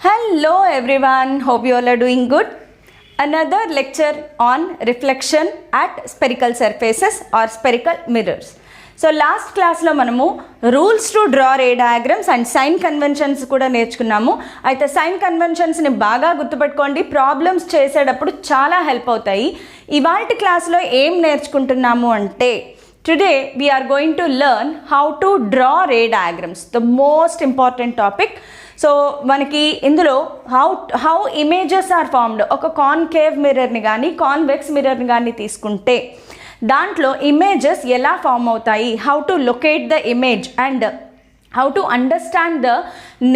Hello everyone, hope you all are doing good. Another lecture on reflection at spherical surfaces or spherical mirrors. So last class lo manamu rules to draw ray diagrams and sign conventions kuda నేర్చుకున్నాము. అయితే sign conventions ని బాగా గుర్తుపెట్టుకోండి, problems చేసేటప్పుడు చాలా help అవుతాయి. ఇవాల్టి class లో ఏం నేర్చుకుంటున్నాము అంటే today we are going to learn how to draw ray diagrams, the most important topic. So మనకి ఇందులో హౌ ఇమేజెస్ ఆర్ ఫార్మ్డ్, ఒక కాన్కేవ్ మిర్రర్ని కానీ కాన్వెక్స్ మిర్రర్ని కానీ తీసుకుంటే దాంట్లో ఇమేజెస్ ఎలా ఫామ్ అవుతాయి, how to locate the image and how to understand the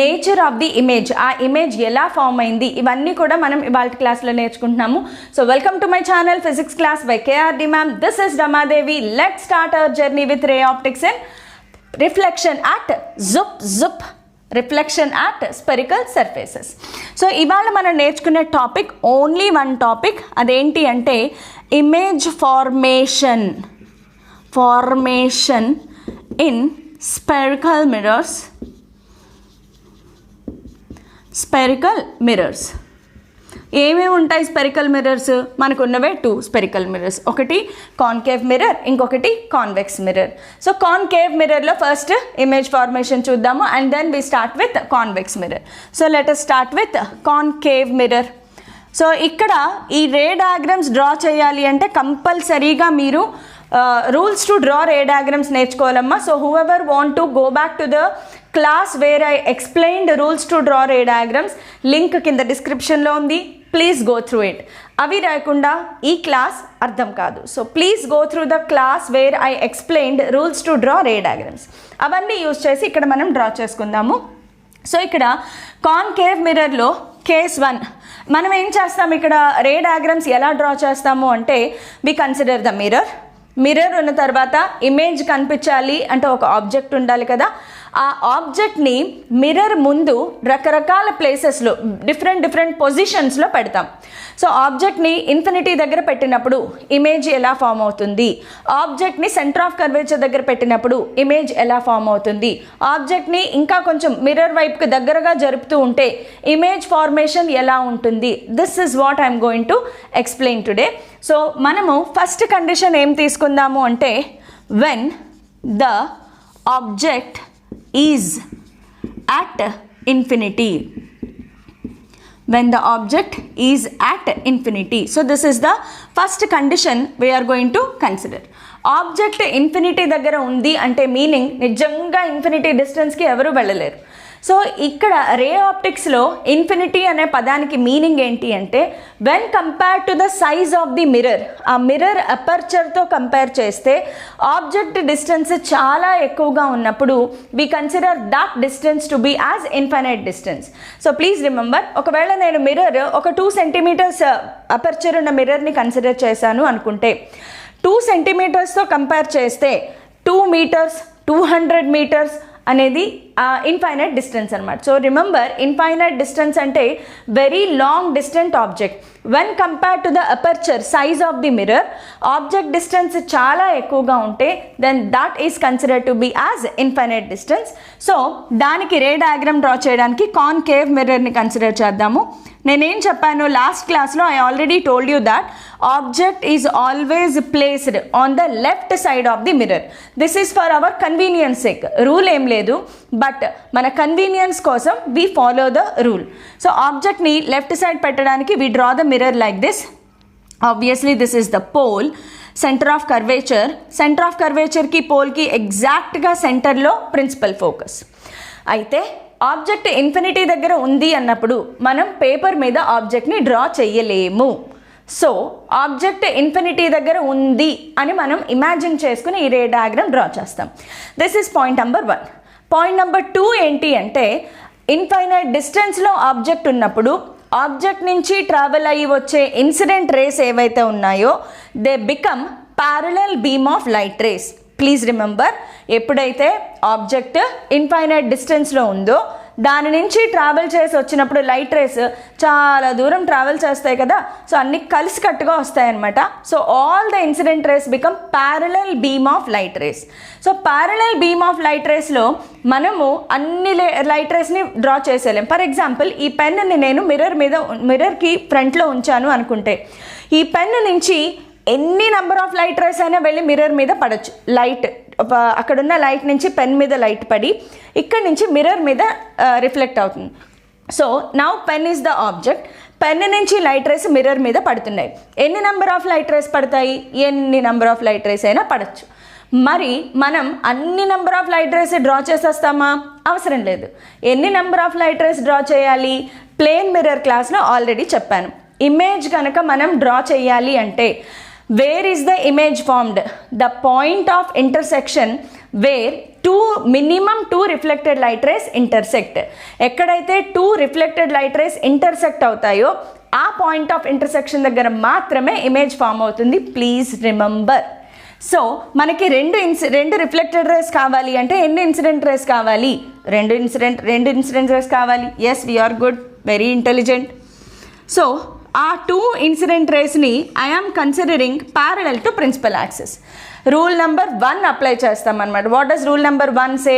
nature of the image, ఆ ఇమేజ్ ఎలా ఫామ్ అయింది, ఇవన్నీ కూడా మనం ఇవాళ క్లాస్లో నేర్చుకుంటున్నాము. So welcome to my channel physics class by KRD ma'am. This is Ramadevi. Let's start our journey with ray optics and reflection at reflection at spherical surfaces. So ఇవాళ మనం నేర్చుకునే టాపిక్ ఓన్లీ వన్ టాపిక్, అదేంటి అంటే image formation in spherical mirrors. ఏమేమి ఉంటాయి spherical mirrors? మనకు ఉన్నవే 2 spherical mirrors, ఒకటి కాన్కేవ్ మిర్రర్, ఇంకొకటి కాన్వెక్స్ మిర్రర్. సో కాన్కేవ్ మిర్రర్లో ఫస్ట్ ఇమేజ్ ఫార్మేషన్ చూద్దాము and then we start with convex mirror. So let us start with concave mirror. So ఇక్కడ ఈ రే డయాగ్రమ్స్ డ్రా చేయాలి అంటే కంపల్సరీగా మీరు rules to draw ray diagrams నేర్చుకోవాలమ్మా. So whoever want to go back to the class where I explained rules to draw ray diagrams, link కింద డిస్క్రిప్షన్లో ఉంది, ప్లీజ్ గో త్రూ ఇట్. అవి రాకుండా ఈ క్లాస్ అర్థం కాదు. So please go through the class where I explained rules to draw ray diagrams. అవన్నీ use చేసి ఇక్కడ మనం డ్రా చేసుకుందాము. సో ఇక్కడ కాన్కేవ్ మిర్రర్లో కేస్ 1 మనం ఏం చేస్తాం, ఇక్కడ రే డయాగ్రమ్స్ ఎలా డ్రా చేస్తాము అంటే వి కన్సిడర్ ద మిర్రర్ ఉన్న తర్వాత ఇమేజ్ కనిపించాలి అంటే ఒక ఆబ్జెక్ట్ ఉండాలి కదా. ఆ ఆబ్జెక్ట్ని మిర్రర్ ముందు రకరకాల ప్లేసెస్లో డిఫరెంట్ పొజిషన్స్లో పెడతాం. సో ఆబ్జెక్ట్ని ఇన్ఫినిటీ దగ్గర పెట్టినప్పుడు ఇమేజ్ ఎలా ఫామ్ అవుతుంది, ఆబ్జెక్ట్ని సెంటర్ ఆఫ్ కర్వేచర్ దగ్గర పెట్టినప్పుడు ఇమేజ్ ఎలా ఫామ్ అవుతుంది, ఆబ్జెక్ట్ని ఇంకా కొంచెం మిర్రర్ వైపుకి దగ్గరగా జరుపుతూ ఉంటే ఇమేజ్ ఫార్మేషన్ ఎలా ఉంటుంది. This is what I'm going to explain today. So మనము ఫస్ట్ కండిషన్ ఏం తీసుకుందాము అంటే when the object is at infinity. When the object is at infinity. So this is the first condition we are going to consider. Object infinity దగ్గర ఉంది అంటే meaning నిజంగా infinity డిస్టెన్స్కి ఎవరు వెళ్ళలేరు. సో ఇక్కడ రే ఆప్టిక్స్లో ఇన్ఫినిటీ అనే పదానికి మీనింగ్ ఏంటి అంటే when compare to the size of the mirror, ఆ మిర్రర్ అపర్చర్తో కంపేర్ చేస్తే ఆబ్జెక్ట్ డిస్టెన్స్ చాలా ఎక్కువగా ఉన్నప్పుడు we consider that distance to be as infinite distance. So please remember, ఒకవేళ నేను మిర్రర్ ఒక 2 సెంటీమీటర్స్ అపర్చర్ ఉన్న మిర్రర్ని కన్సిడర్ చేశాను అనుకుంటే 2 సెంటీమీటర్స్తో కంపేర్ చేస్తే 2 మీటర్స్ 200 మీటర్స్ అనేది ఇన్ఫైనైట్ డిస్టెన్స్ అనమాట. సో రిమెంబర్, ఇన్ఫైనైట్ డిస్టెన్స్ అంటే very long distant object. When compare to the aperture size of the mirror, object distance చాలా ఎక్కువగా ఉంటే then that is considered to be as infinite distance. So దానికి ray diagram draw చేయడానికి concave మిర్రర్ని consider చేద్దాము. నేనేం చెప్పాను లాస్ట్ క్లాస్లో, I already told you that object is always placed on the left side of the mirror. This is for our convenience sake. Rule ఏం లేదు, but మన కన్వీనియన్స్ కోసం we follow the rule. So ఆబ్జెక్ట్ని left side పెట్టడానికి we draw the mirror like this. Obviously this is the pole, centre of కర్వేచర్కి పోల్కి ఎగ్జాక్ట్గా సెంటర్లో ప్రిన్సిపల్ ఫోకస్. అయితే ఆబ్జెక్ట్ ఇన్ఫినిటీ దగ్గర ఉంది అన్నప్పుడు మనం పేపర్ మీద ఆబ్జెక్ట్ని డ్రా చేయలేము. సో ఆబ్జెక్ట్ ఇన్ఫినిటీ దగ్గర ఉంది అని మనం ఇమాజిన్ చేసుకుని ఈ రే డయాగ్రామ్ డ్రా చేస్తాం. This is point number 1. Point number 2 ఏంటి అంటే ఇన్ఫైనైట్ డిస్టెన్స్లో ఆబ్జెక్ట్ ఉన్నప్పుడు ఆబ్జెక్ట్ నుంచి ట్రావెల్ అయ్యి వచ్చే ఇన్సిడెంట్ రేస్ ఏవైతే ఉన్నాయో they become parallel beam of light race. Please remember, ఎప్పుడైతే ఆబ్జెక్ట్ ఇన్ఫైనైట్ డిస్టెన్స్లో ఉందో దాని నుంచి ట్రావెల్ చేసి వచ్చినప్పుడు లైట్ రేస్ చాలా దూరం ట్రావెల్ చేస్తాయి కదా, సో అన్నీ కలిసికట్టుగా వస్తాయన్నమాట. So all the incident rays become parallel beam of light rays. So parallel beam of light రేస్లో మనము అన్ని లైట్ రేస్ని డ్రా చేసేలేం. ఫర్ ఎగ్జాంపుల్ ఈ పెన్ని నేను మిర్రర్కి ఫ్రంట్లో ఉంచాను అనుకుంటే, ఈ పెన్ను నుంచి ఎన్ని నెంబర్ ఆఫ్ లైట్ రేస్ అయినా వెళ్ళి మిర్రర్ మీద పడవచ్చు. లైట్ అక్కడున్న లైట్ నుంచి పెన్ మీద లైట్ పడి ఇక్కడ నుంచి మిర్రర్ మీద రిఫ్లెక్ట్ అవుతుంది. So now pen is the object. Pen నుంచి లైట్ రేస్ మిర్రర్ మీద పడుతున్నాయి. ఎన్ని నెంబర్ ఆఫ్ లైట్ రేస్ పడతాయి? ఎన్ని నెంబర్ ఆఫ్ లైట్ రేస్ అయినా పడవచ్చు. మరి మనం అన్ని number of light rays draw చేసేస్తామా? అవసరం లేదు. ఎన్ని number of light rays draw చేయాలి? ప్లేన్ మిర్రర్ క్లాస్లో ఆల్రెడీ చెప్పాను. ఇమేజ్ కనుక మనం డ్రా చేయాలి అంటే where is the image formed? The point of intersection where minimum two reflected light rays intersect. ఎక్కడైతే two reflected light rays intersect అవుతాయో ఆ పాయింట్ ఆఫ్ ఇంటర్సెక్షన్ దగ్గర మాత్రమే ఇమేజ్ ఫామ్ అవుతుంది. Please remember. సో మనకి రెండు రిఫ్లెక్టెడ్ రేస్ కావాలి అంటే ఎన్ని ఇన్సిడెంట్ రేస్ కావాలి? రెండు ఇన్సిడెంట్ రేస్ కావాలి. Yes, we are good, very intelligent. So ఆ టూ ఇన్సిడెంట్ రేస్ని I am considering parallel to principal axis. Rule number 1 apply చేస్తాం అనమాట. What does rule number 1 say?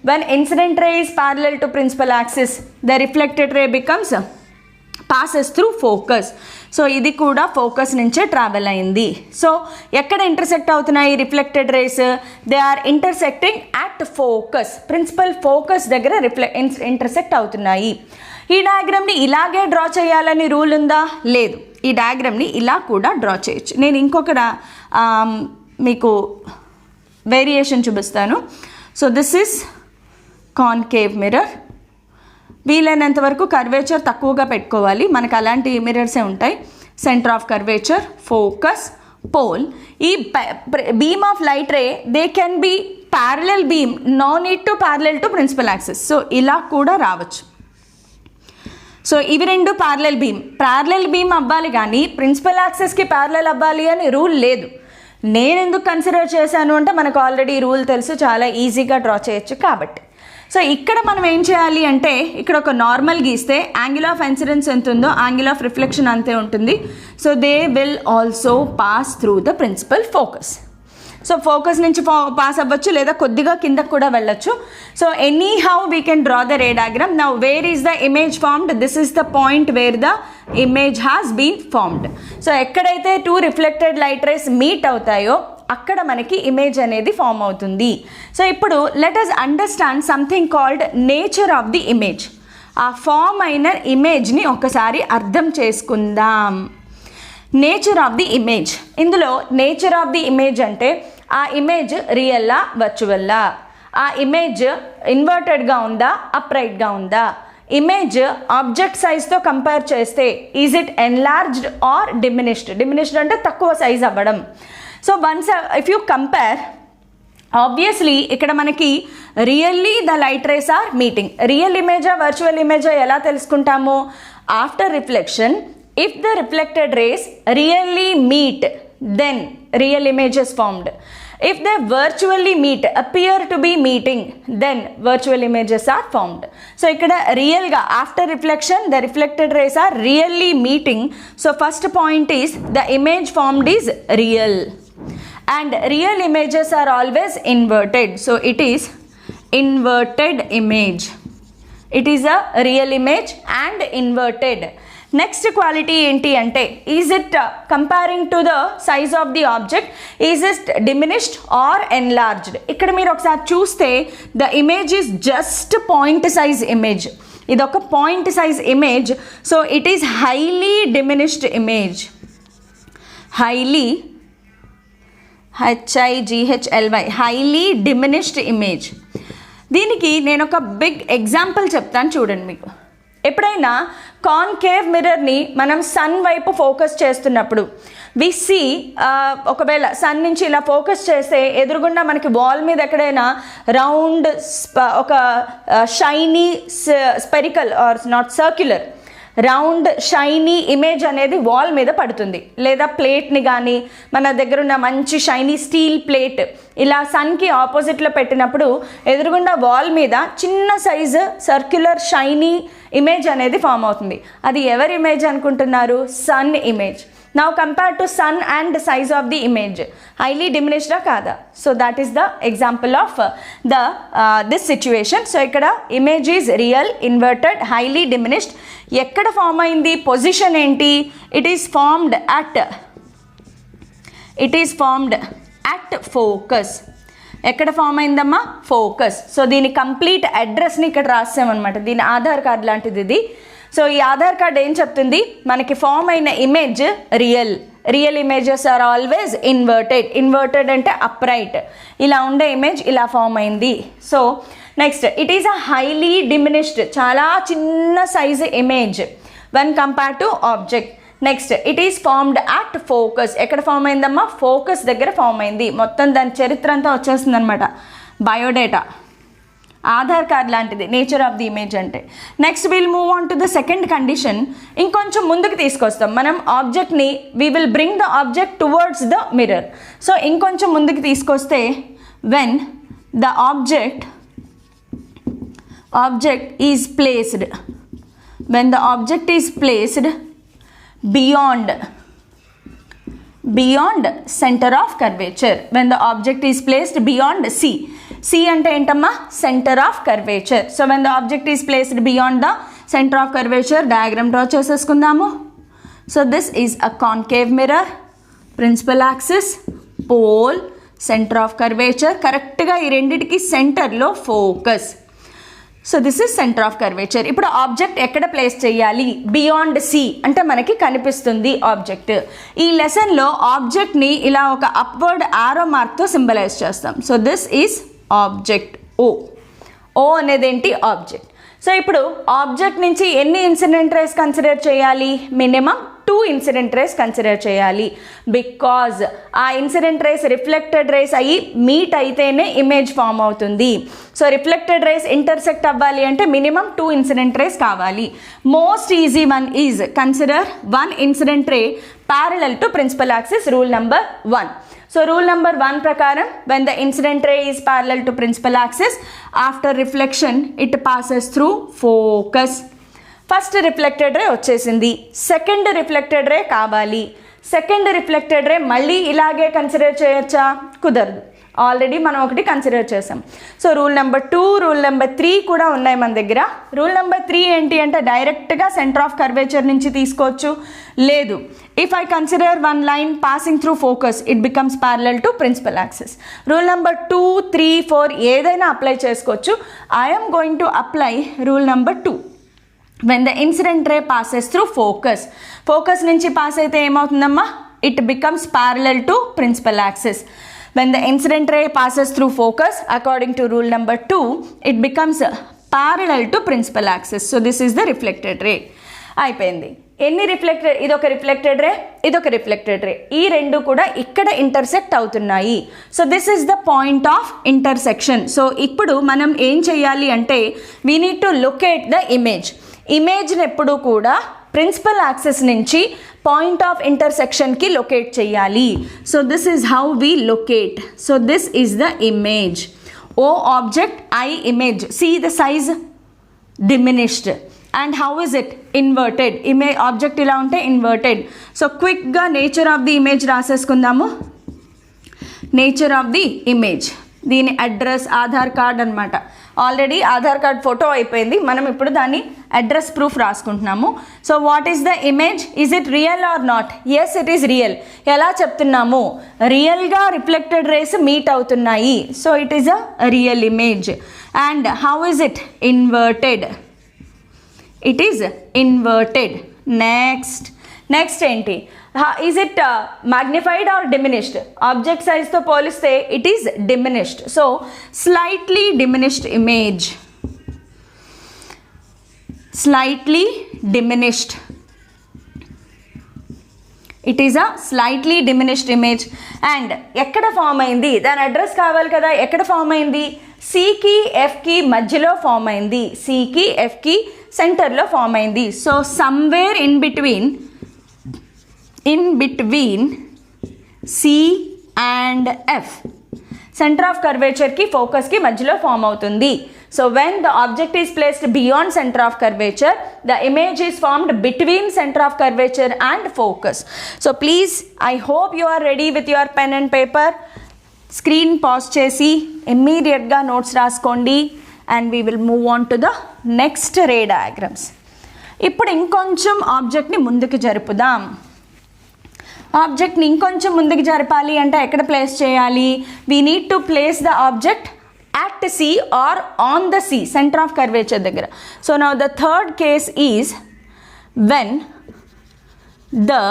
When incident ray is parallel to principal axis the reflected ray becomes passes through focus. So ఇది కూడా focus నుంచే travel అయింది. So ఎక్కడ intersect అవుతున్నాయి reflected rays? They are intersecting at focus. Principal focus దగ్గర intersect అవుతున్నాయి. ఈ డయాగ్రామ్ని ఇలాగే డ్రా చేయాలని రూల్ ఉందా? లేదు. ఈ డయాగ్రామ్ని ఇలా కూడా డ్రా చేయొచ్చు. నేను ఇంకొక మీకు వేరియేషన్ చూపిస్తాను. So this is concave mirror. వీలైనంత వరకు కర్వేచర్ తక్కువగా పెట్టుకోవాలి. మనకు అలాంటి మిర్రర్సే ఉంటాయి. Center of curvature, focus, pole. ఈ beam of light ray they can be parallel beam, no need to parallel to principal axis. So ఇలా కూడా రావచ్చు. సో ఇవి రెండు ప్యారలల్ బీమ్ అవ్వాలి కానీ ప్రిన్సిపల్ యాక్సిస్కి ప్యారలల్ అవ్వాలి అని రూల్ లేదు. నేను ఎందుకు కన్సిడర్ చేశాను అంటే మనకు ఆల్రెడీ రూల్ తెలుసు, చాలా ఈజీగా డ్రా చేయొచ్చు కాబట్టి. సో ఇక్కడ మనం ఏం చేయాలి అంటే ఇక్కడ ఒక నార్మల్ గీస్తే యాంగిల్ ఆఫ్ ఇన్సిడెన్స్ ఎంత ఉందో యాంగిల్ ఆఫ్ రిఫ్లెక్షన్ అంతే ఉంటుంది. So they will also pass through the principal focus. So focus నుంచి పాస్ అవ్వచ్చు లేదా కొద్దిగా కిందకు కూడా వెళ్ళొచ్చు. So any how we can draw the ray diagram. Now where is the image formed? This is the point where the image has been formed. So ఎక్కడైతే two reflected light rays meet అవుతాయో అక్కడ మనకి image అనేది form అవుతుంది. So ఇప్పుడు let us understand something called nature of the image. ఆ form అయిన ఇమేజ్ని ఒకసారి అర్థం చేసుకుందాం. Nature of the image. ఇందులో నేచర్ ఆఫ్ ది ఇమేజ్ అంటే ఆ ఇమేజ్ రియల్లా వర్చువల్లా, ఆ ఇమేజ్ ఇన్వర్టెడ్గా ఉందా అప్రైట్గా ఉందా, ఇమేజ్ ఆబ్జెక్ట్ సైజ్తో కంపేర్ చేస్తే is it enlarged or diminished అంటే తక్కువ సైజ్ అవ్వడం. So once if you compare, obviously ఇక్కడ మనకి really the light rays are meeting. Real ఇమేజా వర్చువల్ ఇమేజా ఎలా తెలుసుకుంటాము? After reflection, if the reflected rays really meet then real image is formed. If they virtually meet, appear to be meeting, then virtual images are formed. So ikkada real ga after reflection the reflected rays are really meeting. So first point is the image formed is real, and real images are always inverted. So it is inverted image. It is a real image and inverted. Next quality ఏంటి అంటే is it comparing to the size of the object, is it diminished or enlarged. ఇక్కడ మీరు ఒకసారి చూస్తే the image is just point size image. ఇది ఒక point size image. So it is highly diminished image. Highly HIGHLY highly diminished image. దీనికి నేను ఒక big example చెప్తాను చూడండి. మీకు ఎప్పుడైనా కాన్కేవ్ మిర్రర్ని మనం సన్ వైపు ఫోకస్ చేస్తున్నప్పుడు వి సీ, ఒకవేళ సన్ నుంచి ఇలా ఫోకస్ చేస్తే ఎదురుగుండా మనకి వాల్ మీద ఎక్కడైనా రౌండ్ ఒక shiny spherical or not circular round shiny image అనేది వాల్ మీద పడుతుంది, లేదా ప్లేట్ని కానీ మన దగ్గర ఉన్న మంచి షైనీ స్టీల్ ప్లేట్ ఇలా సన్కి ఆపోజిట్లో పెట్టినప్పుడు ఎదురుగుండా వాల్ మీద చిన్న సైజు సర్క్యులర్ షైనీ ఇమేజ్ అనేది ఫామ్ అవుతుంది. అది ఎవరి ఇమేజ్ అనుకుంటున్నారు? Sun image. Now compare to sun and size of the image, highly diminished కాదా? So that is the example of this situation. So ikkada image is real, inverted, highly diminished. ekkada form ayindi, position enti? It is formed at focus. ఎక్కడ form అయిందమ్మా? Focus. So దీని complete అడ్రస్ని ఇక్కడ రాసామన్నమాట. దీని Aadhaar card లాంటిది ఇది. So ఈ Aadhaar card ఏం చెప్తుంది? మనకి ఫామ్ అయిన image real images are always inverted అంటే అప్రైట్. ఇలా ఉండే ఇమేజ్ ఇలా ఫామ్ అయింది. So next, it is a highly diminished, చాలా చిన్న size image when compare to object. Next, it is formed at focus. ఎక్కడ ఫామ్ అయిందమ్మా? ఫోకస్ దగ్గర ఫామ్ అయింది. మొత్తం దాని చరిత్ర అంతా వచ్చేస్తుంది అనమాట. బయోడేటా, ఆధార్ కార్డ్ లాంటిది నేచర్ ఆఫ్ ది ఇమేజ్ అంటే. Next will move on to the second condition. ఇంకొంచెం ముందుకు తీసుకొస్తాం మనం ఆబ్జెక్ట్ని. We will bring the object towards the mirror. So ఇంకొంచెం ముందుకు తీసుకొస్తే when the object is placed, when the object is placed beyond center of curvature, when the object is placed beyond C అంటే ఏంటమ్మా? center of curvature. So when the object is placed beyond the center of curvature, diagram draw చేసేసుకుందాము. So this is a concave mirror, principal axis, pole, center of curvature. కరెక్ట్గా ఈ రెండిటికి సెంటర్లో focus. So this is centre of curvature. ఇప్పుడు object ఎక్కడ place చేయాలి? Beyond C అంటే మనకి కనిపిస్తుంది ఆబ్జెక్ట్. ఈ లెసన్లో ఆబ్జెక్ట్ని ఇలా ఒక అప్వర్డ్ ఆరో మార్క్తో సింబలైజ్ చేస్తాం. So this is object. O అనేది ఏంటి? ఆబ్జెక్ట్. సో ఇప్పుడు ఆబ్జెక్ట్ నుంచి ఎన్ని ఇన్సిడెంట్ రేస్ కన్సిడర్ చేయాలి? మినిమం 2 ఇన్సిడెంట్ రేస్ కన్సిడర్ చేయాలి. బికాజ్ ఆ ఇన్సిడెంట్ రేస్ రిఫ్లెక్టెడ్ రేస్ అయ్యి మీట్ అయితేనే ఇమేజ్ ఫామ్ అవుతుంది. సో రిఫ్లెక్టెడ్ రేస్ ఇంటర్సెక్ట్ అవ్వాలి అంటే మినిమం 2 ఇన్సిడెంట్ రేస్ కావాలి. Most easy one is consider 1 incident ray parallel to principal axis, rule number 1. So rule number 1 prakaram, when the incident ray is parallel to principal axis, after reflection it passes through focus. First reflected ray వచ్చేసింది, second reflected ray కావాలి. Second reflected రే మళ్ళీ ఇలాగే consider చేయొచ్చా? కుదరదు. Already మనం ఒకటి consider చేసాం. So rule number 2, rule number 3 కూడా ఉన్నాయి మన దగ్గర. రూల్ నెంబర్ 3 ఏంటి అంటే డైరెక్ట్గా సెంటర్ ఆఫ్ కర్వేచర్ నుంచి తీసుకోవచ్చు. లేదు, if I consider one line passing through focus it becomes parallel to principal axis. Rule number 2, 3, 4 ఏదైనా అప్లై చేసుకోవచ్చు. I'm going to apply rule number 2. when the incident ray passes through focus నుంచి pass అయితే ఏమవుతుందమ్మా? it becomes parallel to principal axis. when the incident ray passes through focus, according to rule number 2, it becomes parallel to principal axis. so this is the reflected ray. అయిపోయింది. ఎన్ని reflected? ఇదొక reflected రే, ఇదొక reflected రే. ఈ రెండు కూడా ఇక్కడ intersect అవుతున్నాయి. So this is the point of intersection. So ఇప్పుడు మనం ఏం చేయాలి అంటే we need to locate the image. ఇమేజ్ని ఎప్పుడు కూడా ప్రిన్సిపల్ యాక్సిస్ నుంచి పాయింట్ ఆఫ్ ఇంటర్సెక్షన్కి లొకేట్ చేయాలి. So this is how we locate. So this is the image. O object, I image. See the size diminished. and how is it? Inverted. Image object ఇలా ఉంటే inverted. So క్విక్గా nature of the image రాసేసుకుందాము. Nature of the image, దీని address Aadhaar card అనమాట. Already Aadhaar card photo అయిపోయింది, మనం ఇప్పుడు దాన్ని అడ్రస్ ప్రూఫ్ రాసుకుంటున్నాము. So what is the image? Is it real or not? Yes, it is real. ఎలా చెప్తున్నాము? రియల్గా రిఫ్లెక్టెడ్ రేస్ మీట్ అవుతున్నాయి. So it is a real image. And how is it? Inverted. it is inverted. next ఏంటి? is it magnified or diminished? object size తో పోలిస్తే it is diminished. so slightly diminished image. slightly diminished. it is a slightly diminished image. and ఎక్కడ form అయింది? దాని address కావాలి కదా. ఎక్కడ form అయింది? సికి ఎఫ్కి మధ్యలో ఫామ్ అయింది, సికి ఎఫ్కి సెంటర్లో ఫామ్ అయింది. So somewhere in between C and F centre of కర్వేచర్కి ఫోకస్కి మధ్యలో ఫామ్ అవుతుంది. So when the object is placed beyond centre of curvature the image is formed between center of curvature and focus. So please I hope you are ready with your pen and paper. Screen pause చేసి ఇమ్మీడియట్గా notes రాసుకోండి and we will move on to the next ray diagrams. ఇప్పుడు ఇంకొంచెం ఆబ్జెక్ట్ని ముందుకు జరుపుదాం. ఆబ్జెక్ట్ని ఇంకొంచెం ముందుకు జరపాలి అంటే ఎక్కడ ప్లేస్ చేయాలి? We need to place the object at C or on the C, center of curvature దగ్గర. So now the third case is when the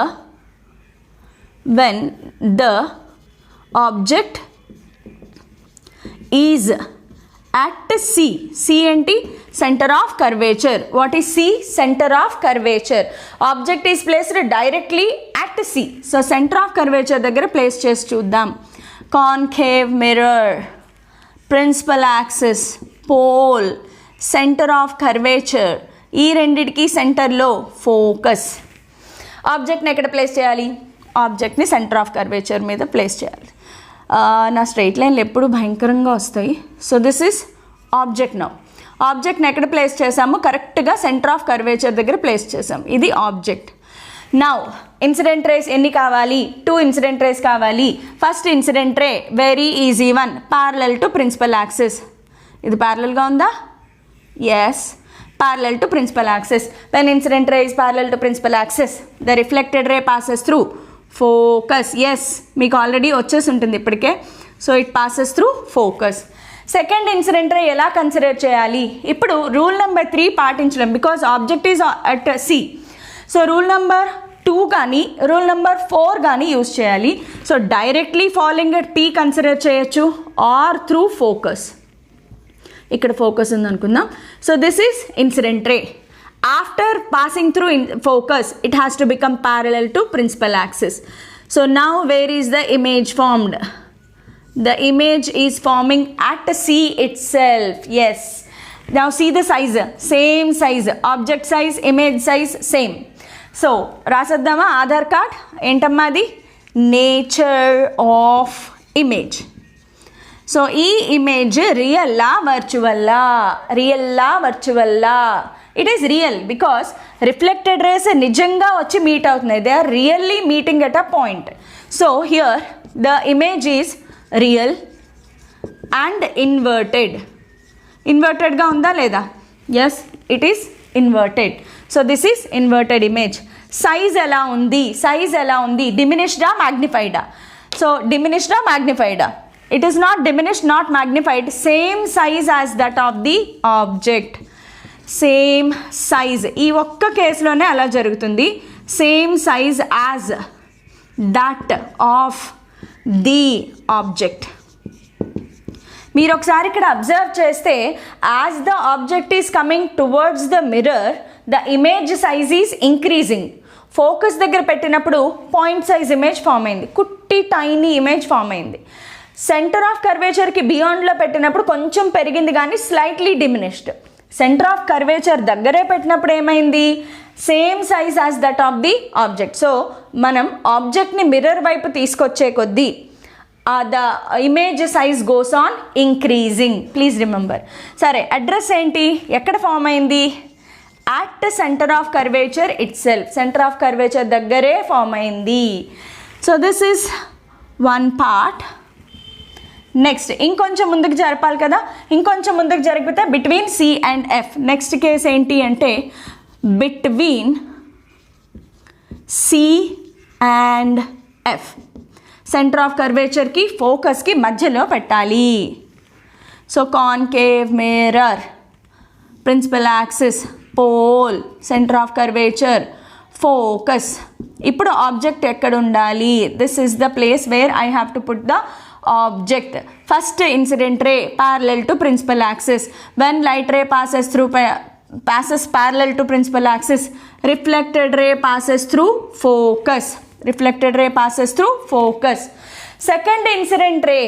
object is at C. C ఏంటి? Center of curvature. What is C? Center of curvature. Object is placed directly at C. So center of curvature దగ్గర place చేసి చూద్దాం. Concave mirror, principal axis, pole, centre of curvature, ఈ రెండిటికి సెంటర్లో focus. ఆబ్జెక్ట్ని ఎక్కడ place చేయాలి? ఆబ్జెక్ట్ని సెంటర్ ఆఫ్ కర్వేచర్ మీద ప్లేస్ చేయాలి. నా స్ట్రైట్ లైన్లు ఎప్పుడు భయంకరంగా వస్తాయి. So this is object. Now ఆబ్జెక్ట్ని ఎక్కడ ప్లేస్ చేసాము? కరెక్ట్గా సెంటర్ ఆఫ్ కర్వేచర్ దగ్గర ప్లేస్ చేసాము. ఇది ఆబ్జెక్ట్. నౌ ఇన్సిడెంట్ రేస్ ఎన్ని కావాలి? 2 ఇన్సిడెంట్ రేస్ కావాలి. First incident ray very easy one, parallel to principal axis. ఇది ప్యారలల్గా ఉందా? Yes, parallel to principal axis. When incident ray is parallel to principal axis the reflected ray passes through focus. Yes, మీకు already వచ్చేసి ఉంటుంది ఇప్పటికే. So it passes through focus. Second incident ray ఎలా consider చేయాలి? ఇప్పుడు రూల్ నెంబర్ 3 పాటించడం, because object is at C. So rule number 2 కానీ rule number 4 కానీ యూజ్ చేయాలి. So directly following at P consider చేయొచ్చు ఆర్ త్రూ ఫోకస్. ఇక్కడ focus ఉందనుకుందాం. So this is incident ray. After passing through focus it has to become parallel to principal axis. So now where is the image formed? The image is forming at C itself. Yes. Now see the size. Same size. Object size, image size, same. So, రాసేద్దామా? Aadhaar card ఏంటమ్మా అది? Nature of image. So ఈ image రియల్లా వర్చువల్లా? వర్చువల్లా? It is real because reflected rays నిజంగా వచ్చి meet అవుతున్నాయి. They are really meeting at a point. So here the image is real and inverted. ఇన్వర్టెడ్గా ఉందా లేదా? Yes, it is inverted. So this is inverted image. Size ఎలా ఉంది? డిమినిష్డా, మ్యాగ్నిఫైడా? సో డిమినిష్డా, మ్యాగ్నిఫైడా? It is not diminished, not magnified. Same size as that of the object. Same size. ఈ ఒక్క కేసులోనే అలా జరుగుతుంది. Same size as that of the object. మీరు ఒకసారి ఇక్కడ అబ్జర్వ్ చేస్తే as the object is coming towards the mirror the image size is increasing. Focus దగ్గర పెట్టినప్పుడు పాయింట్ సైజ్ ఇమేజ్ ఫామ్ అయింది, కుట్టి టైనీ ఇమేజ్ ఫామ్ అయింది. సెంటర్ ఆఫ్ కర్వేచర్కి బియాండ్లో పెట్టినప్పుడు కొంచెం పెరిగింది కానీ slightly diminished. Centre of curvature దగ్గరే పెట్టినప్పుడు ఏమైంది? Same size as that of the object. So మనం ఆబ్జెక్ట్ని మిర్రర్ వైపు తీసుకొచ్చే కొద్దీ the image size goes on increasing. Please remember. సరే, అడ్రస్ ఏంటి? ఎక్కడ ఫామ్ అయింది? At centre of curvature itself. Centre of curvature దగ్గరే ఫామ్ అయింది. So this is one part. Next ఇంకొంచెం ముందుకు జరపాలి కదా, ఇంకొంచెం ముందుకు జరిపితే between C and F. Next case ఏంటి అంటే between C and F. Centre of కర్వేచర్కి ఫోకస్కి మధ్యలో పెట్టాలి. So concave mirror, principal axis, pole, centre of curvature, focus. ఇప్పుడు ఆబ్జెక్ట్ ఎక్కడ ఉండాలి? This is the place where I have to put the object. First incident ray parallel to principal axis. When light ray passes parallel to principal axis, reflected ray passes through focus. Second incident ray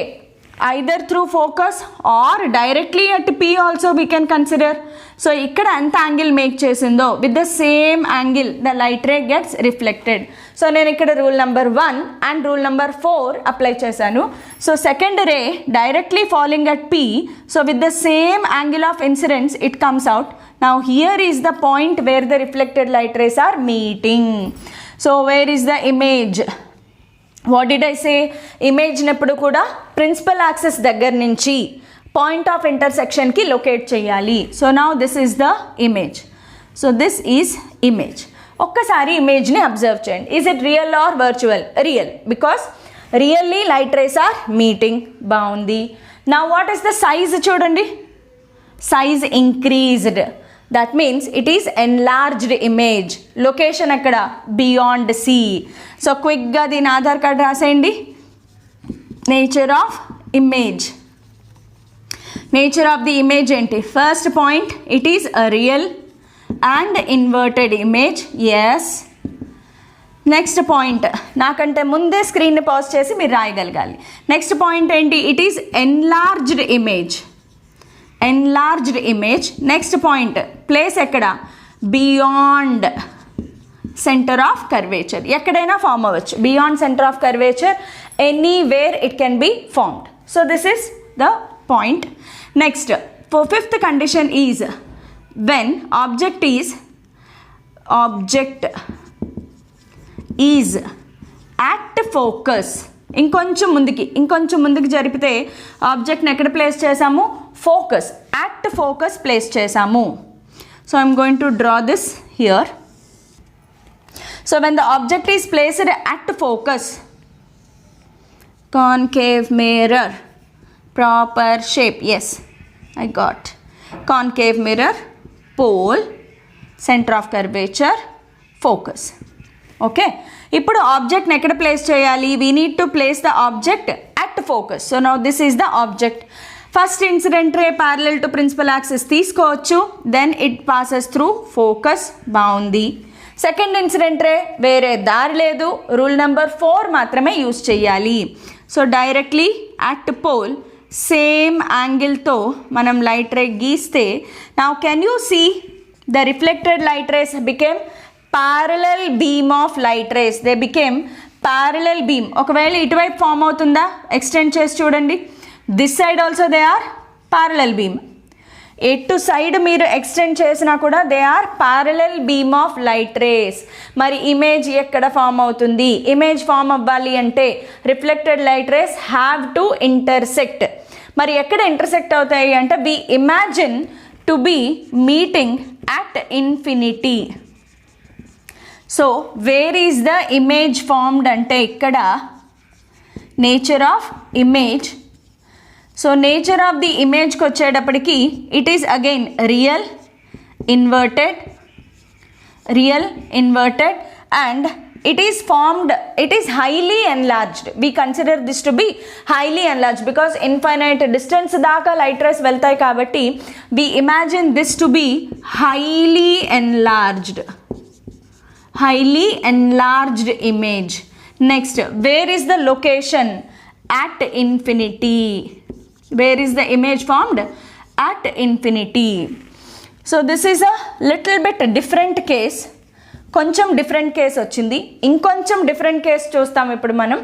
either through focus or directly at P also we can consider. So ikkada anta angle make chesindo, with the same angle the light ray gets reflected. So nenu ikkada rule number 1 and rule number 4 apply chesanu. So second ray directly falling at P, so with the same angle of incidence it comes out. Now here is the point where the reflected light rays are meeting. So where is the image? What did I say? Image నెప్పుడు కూడా principal axis దగ్గర నుంచి point of ఇంటర్సెక్షన్కి locate చేయాలి. So now this is the image. So this is image. ఒక్కసారి ఇమేజ్ని observe చేయండి. Is it real or virtual? Real, because really light rays are meeting. బాగుంది. నా వాట్ ఈస్ ద సైజ్ చూడండి, size increased. That means it is enlarged image. Location akkada beyond C. So quick ga din Aadhaar card rasayandi. Nature of image. Nature of the image enti? First point, it is a real and inverted image. Yes. Next point, నాకంటే ముందే screen pause చేసి మీరు రాయగలగాలి. Next point ఏంటి? It is enlarged image. Enlarged image. Next point, place ఎక్కడ? Beyond centre of curvature. ఎక్కడైనా form అవ్వచ్చు. Beyond centre of curvature, anywhere it can be formed. So this is the point. Next fifth condition is when object is at focus. ఇంకొంచెం ముందుకి జరిపితే ఆబ్జెక్ట్ని ఎక్కడ place చేసాము? Focus, at focus place చేసాము. So I'm going to draw this here. So when the object is placed at focus, concave mirror, proper shape, yes I got concave mirror, pole, center of curvature, focus. Okay, ఇప్పుడు ఆబ్జెక్ట్ని ఎక్కడ place చేయాలి? We need to place the object at focus. So now this is the object. First incident ray parallel to principal axis తీసుకోవచ్చు, then it passes through focus. బాగుంది. Second incident ray వేరే దారి లేదు, rule number 4 మాత్రమే use చేయాలి. So directly at pole same యాంగిల్తో మనం light ray గీస్తే, now can you see the reflected light rays became parallel beam of light rays. They became parallel beam. ఒకవేళ ఇటువైపు ఫామ్ అవుతుందా? ఎక్స్టెండ్ చేసి చూడండి. This side also they are parallel beam. ఎటు side మీరు ఎక్స్టెండ్ చేసినా కూడా they are parallel beam of light rays. మరి ఇమేజ్ ఎక్కడ ఫామ్ అవుతుంది? ఇమేజ్ ఫామ్ అవ్వాలి అంటే reflected light rays have to intersect. మరి ఎక్కడ ఇంటర్సెక్ట్ అవుతాయి అంటే we imagine to be meeting at infinity. So where is the image formed అంటే ఇక్కడ nature of image. So nature of the ఇమేజ్కి వచ్చేటప్పటికి it is again real inverted and it is formed, it is highly enlarged. We consider this to be highly enlarged because infinite distance daaka light rays veltayi kabatti we imagine this to be highly enlarged image. Next, where is the location? At infinity. Where is the image formed? At infinity. So this is a little bit different case. కొంచెం different case వచ్చింది. ఇంకొంచెం different case చూస్తాం ఇప్పుడు మనం.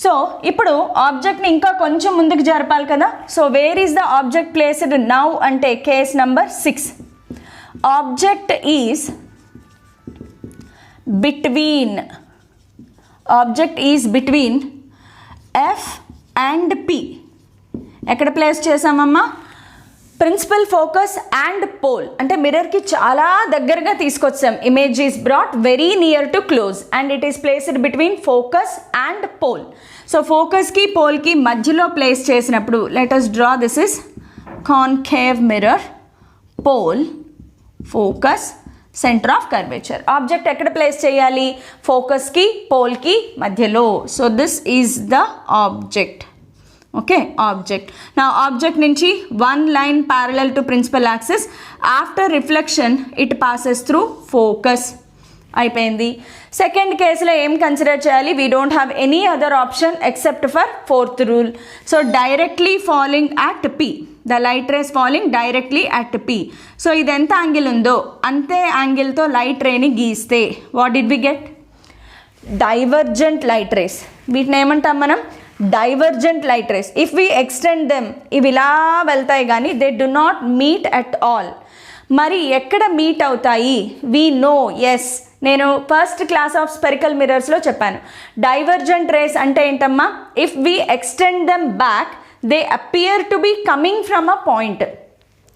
So ఇప్పుడు ఆబ్జెక్ట్ని ఇంకా కొంచెం ముందుకు జరపాలి కదా. So where is the object placed now అంటే case number 6. Object is between F and P. ఎక్కడ ప్లేస్ చేసామమ్మా? ప్రిన్సిపల్ ఫోకస్ అండ్ పోల్ అంటే మిర్రర్కి చాలా దగ్గరగా తీసుకొచ్చాం. Image is brought very near to close and it is placed between focus and pole. So ఫోకస్కి పోల్కి మధ్యలో ప్లేస్ చేసినప్పుడు let us draw this is concave mirror, pole, focus, centre of curvature. Object ఎక్కడ ప్లేస్ చేయాలి? ఫోకస్కి పోల్కి మధ్యలో. So this is the object. Okay, object. నా object నుంచి one line parallel to principal axis. After reflection it passes through focus. అయిపోయింది. Second కేసులో ఏం consider చేయాలి? We don't have any other option except for fourth rule. So directly falling at P, the light rays falling directly at P. So ఇది ఎంత angle ఉందో అంతే యాంగిల్తో light రేని గీస్తే what did we get? Divergent light race. వీటిని ఏమంటాం మనం? Divergent light rays. If we extend them, ఇవి ఇలా వెళ్తాయి కానీ they do not meet at all. మరి ఎక్కడ మీట్ అవుతాయి? వీ నో, ఎస్, నేను ఫస్ట్ క్లాస్ ఆఫ్ స్పెరికల్ మిరర్స్లో చెప్పాను. డైవర్జెంట్ రేస్ అంటే ఏంటమ్మా? If we extend them back they appear to be coming from a point.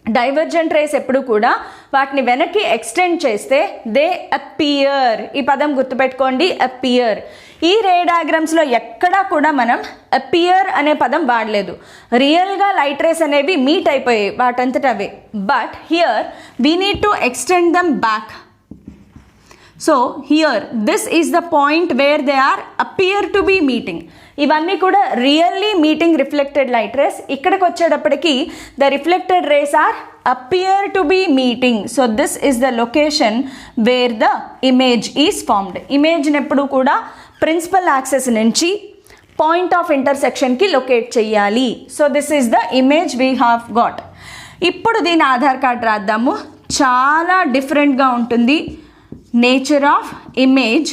Divergent rays ఎప్పుడు కూడా వాటిని వెనక్కి ఎక్స్టెండ్ చేస్తే దే అపియర్. ఈ పదం గుర్తుపెట్టుకోండి, అపియర్. ఈ రే డయాగ్రామ్స్లో ఎక్కడా కూడా మనం అపియర్ అనే పదం వాడలేదు. రియల్గా లైట్ రేస్ అనేవి మీట్ అయిపోయాయి వాటంతట అవే. But here we need to extend them back. So here this is the point where they are appear to be meeting. ఇవన్నీ కూడా really meeting reflected light rays. ఇక్కడికి వచ్చేటప్పటికి the reflected rays are appear to be meeting. So this is the location where the image is formed. ఇమేజ్ని ఎప్పుడు కూడా principal axis నుంచి point of ఇంటర్సెక్షన్కి locate చేయాలి. So this is the image we have got. ఇప్పుడు దీని Aadhaar card రాద్దాము. చాలా డిఫరెంట్గా ఉంటుంది. Nature of image.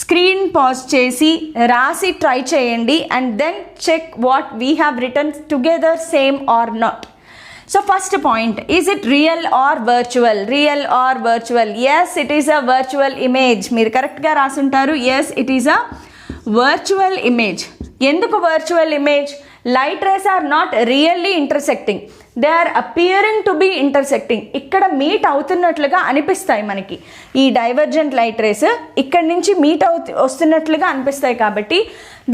Screen pause చేసి రాసి ట్రై చేయండి and then check what we have written together same or not. So first point, is it real or virtual? Real or virtual? Yes, it is a virtual image. మీరు కరెక్ట్గా రాసుంటారు. Yes, it is a virtual image. ఎందుకు virtual image? Light rays are not really intersecting, they are appearing to be intersecting. ఇక్కడ meet అవుతున్నట్లుగా అనిపిస్తాయి మనకి. ఈ divergent light race ఇక్కడ నుంచి మీట్ వస్తున్నట్లుగా అనిపిస్తాయి కాబట్టి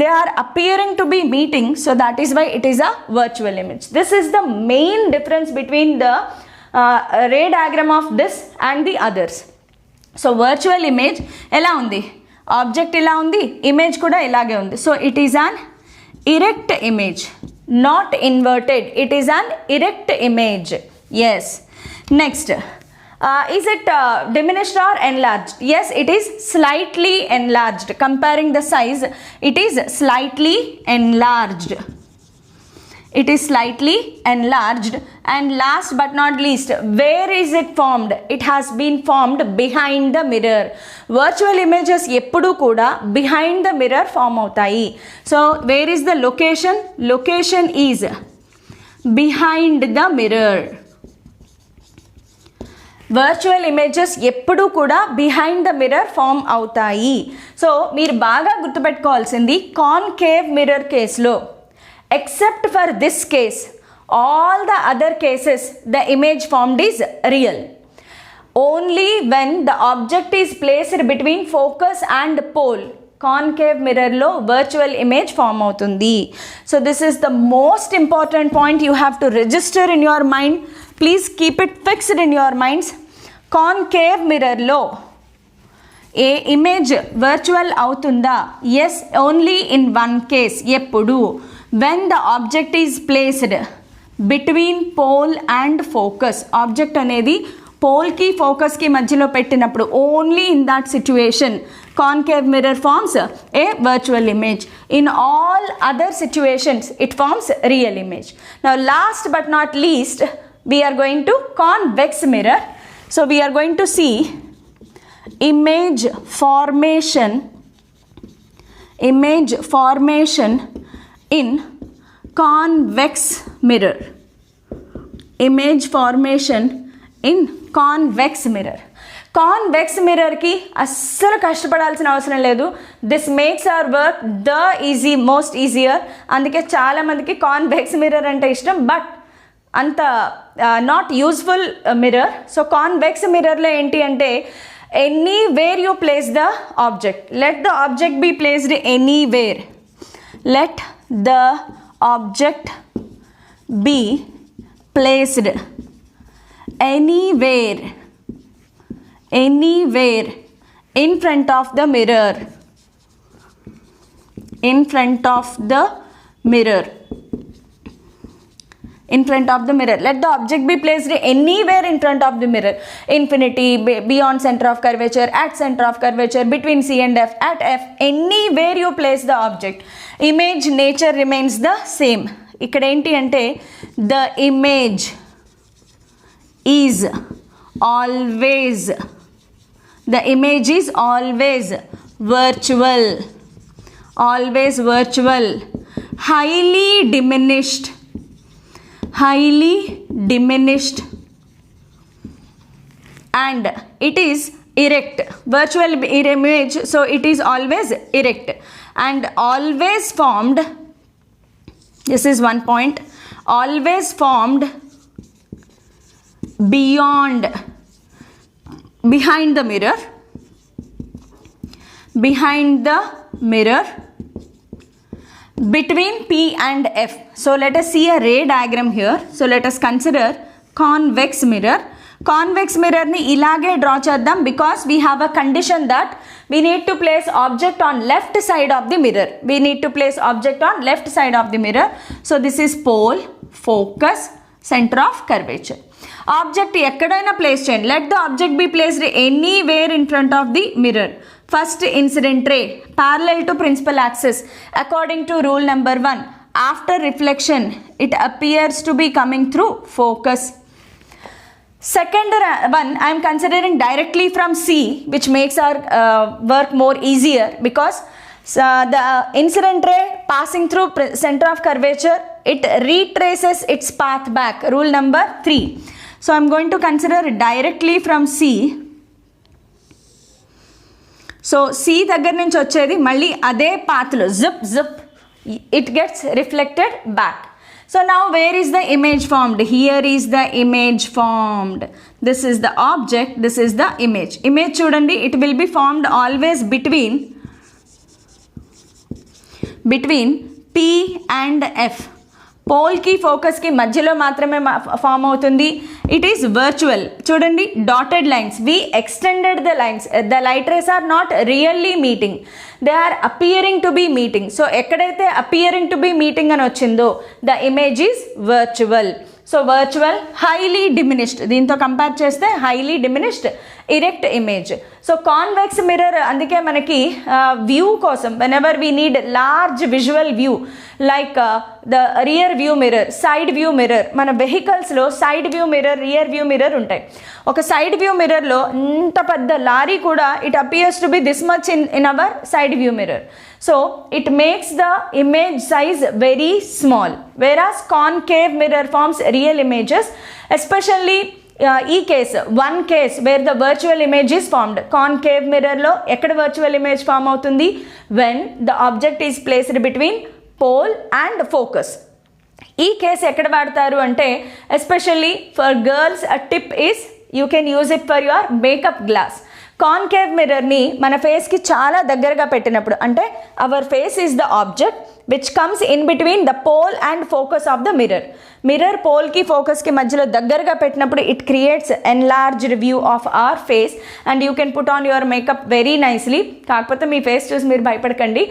they are appearing to be meeting. So that is why it is a virtual image. This is the main difference between the ray diagram of this and the others. So virtual image ఎలా ఉంది? Object ఇలా ఉంది, image కూడా ఇలాగే ఉంది. So it is an erect image, not inverted. It is an erect image. Yes. Next, is it diminished or enlarged? Yes, it is slightly enlarged. Comparing the size, it is slightly enlarged. It is slightly enlarged. And last but not least, where is it formed? It has been formed behind the mirror. Virtual images eppudu kuda behind the mirror form avutayi. So where is the location? Location is behind the mirror. Virtual images ఎప్పుడు కూడా behind the mirror form అవుతాయి. So మీరు బాగా గుర్తుపెట్టుకోవాల్సింది, concave mirror కేసులో except for this case, all the other cases the image formed is real. Only when the object is placed between focus and pole, concave mirror lo virtual image form avutundi. So this is the most important point you have to register in your mind. Please keep it fixed in your minds. Concave mirror lo ఏ image virtual అవుతుందా? Yes, only in one case. ఎప్పుడు? When the object is placed between pole and focus. Object అనేది పోల్కి ఫోకస్కి మధ్యలో పెట్టినప్పుడు, only in that situation concave mirror forms a virtual image. In all other situations it forms real image. Now last but not least, we are going to convex mirror. So we are going to see image formation in convex mirror. Image formation in convex mirror. Convex మిర్రర్కి అస్సలు కష్టపడాల్సిన అవసరం లేదు. This makes our work the easy, most easier. అందుకే చాలామందికి convex mirror అంటే ఇష్టం, but అంత not useful mirror. So convex మిర్రర్లో ఏంటి అంటే, anywhere you place the object, let the object be placed anywhere. Let the object be placed anywhere in front of the mirror, in front of the mirror, in front of the mirror. Let the object be placed anywhere in front of the mirror. Infinity, beyond center of curvature, at center of curvature, between C and F, at F, anywhere you place the object. Image nature remains the same. ఇక్కడ ఏంటి అంటే the image is always virtual, highly diminished, and it is erect. Virtual image, so it is always erect and always formed. This is one point. Always formed behind the mirror, between P and F. So let us see a ray diagram here. So let us consider convex mirror. Convex mirror ni ilage draw cheddam because we have a condition that we need to place object on left side of the mirror. So this is pole, focus, center of curvature. Object ekkadaina place cheyandi. Let the object be placed anywhere in front of the mirror. First, incident ray parallel to principal axis according to rule number 1. After reflection, it appears to be coming through focus. Second one, I am considering directly from C, which makes our work more easier because the incident ray passing through center of curvature, it retraces its path back. Rule number 3. So I am going to consider directly from C. So C దగ్గర నుంచి వచ్చేది మళ్ళీ అదే పాత్లో zip it gets reflected back. So now where is the image formed? Here is the image formed. This is the object, this is the image. Image చూడండి, it will be formed always between P and F. పోల్కి ఫోకస్కి మధ్యలో మాత్రమే form అవుతుంది. It is virtual. చూడండి dotted lines, we extended the lines. The light rays are not really meeting, they are appearing to be meeting. So ఎక్కడైతే appearing to be meeting అని వచ్చిందో the image is virtual. So virtual, highly diminished, దీంతో compare చేస్తే highly diminished, erect image. So convex mirror అందుకే మనకి view కోసం whenever we need large visual view like the rear view mirror, side view mirror. మన వెహికల్స్లో side view mirror, rear view mirror ఉంటాయి. ఒక side view మిర్రర్లో ఇంత పెద్ద లారీ కూడా it appears to be this much in our side view mirror. So it makes the image size very small, whereas concave mirror forms real images, especially ఈ case, one case where the virtual image is formed. Concave మిర్రర్లో ఎక్కడ virtual image form అవుతుంది? When the object is placed between pole and focus. ఈ case ఎక్కడ వాడతారు అంటే especially for girls a tip is you can use it for your makeup glass. Concave మిర్రర్ని మన ఫేస్కి చాలా దగ్గరగా పెట్టినప్పుడు, అంటే our face is the object which comes in between the pole and focus of the mirror. Mirror పోల్కి ఫోకస్కి మధ్యలో దగ్గరగా పెట్టినప్పుడు it creates enlarged view of our face and you can put on your makeup very nicely. కాకపోతే మీ face చూసి మీరు భయపడకండి.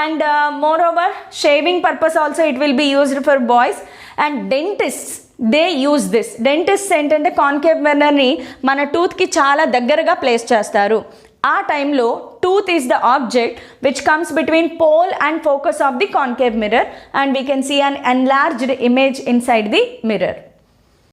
And moreover shaving purpose also it will be used for boys and dentists. They use this. Dentist ఏంటంటే concave మిర్రర్ని మన టూత్కి చాలా దగ్గరగా ప్లేస్ చేస్తారు. ఆ టైంలో tooth is the object which comes between pole and focus of the concave mirror and we can see an enlarged image inside the mirror.